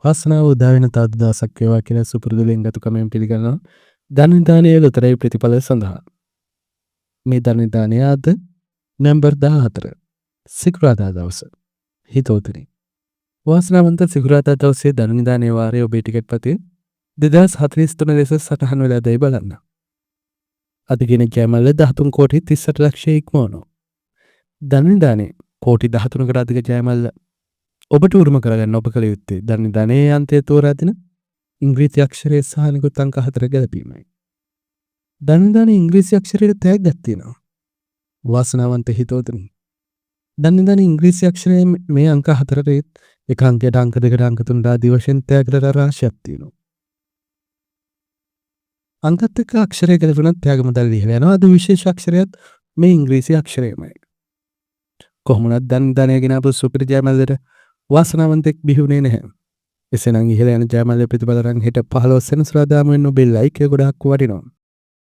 වාසනාව උදා වෙන තවත් දවසක් වේවා කියලා සුපුරුදුලෙන් ගතුකමෙන් පිළිගන්නවා. ධනදානය ලොතරැයි ප්‍රතිඵල සඳහා. මේ ධනදානය අද නවැම්බර් 14 සිකුරාදා දවස. හිතෝතුනි. වාසනාවන්ත සිකුරාදා දවසේ ධනදානය වාරයේ ඔබේ ටිකට් පතේ 2043 ලෙස සටහන් වෙලා දැයි බලන්න. අද ගෙන කැමල්ල 13 කෝටි 38 ලක්ෂය ඉක්මවනවා. ධනදානය කෝටි 13කට අධික ජයමල්ල ඔබට උරුම කරගන්න ඔබ කළ යුත්තේ ධනදානයේ අන්තය තෝරා දෙන ඉංග්‍රීසි අක්ෂරයේ සහ නිකුත් අංක 4 ගැලපීමයි. ධනදානයේ ඉංග්‍රීසි අක්ෂරයට තෑග්ගක් තියෙනවා. වාසනාවන්ත හිතෝතුනි. ධනදානයේ ඉංග්‍රීසි අක්ෂරයේ මේ අංක 4ට එක අංකයට අංක 2කට අංක 3ට ආදී වශයෙන් තෑග්ග රාශියක් තියෙනවා. අංකත් එක්ක අක්ෂරය ගැලපුණත් තෑග්ග මුදල් ලියලා යනවා. අද විශේෂ අක්ෂරයත් මේ ඉංග්‍රීසි අක්ෂරයමයි. කොහොමුණත් ධනදානය ගෙනාපු සුපිරි ජයමල්ලට වාසනාවන්තෙක් බිහිවුණේ නැහැ. එසේනම් ඉහළ යන ජයමල්ල ප්‍රතිඵල රන් හෙට 15 සෙනසුරාදාම වෙන ඔබේ ලයික් එක ගොඩාක් වටිනවා.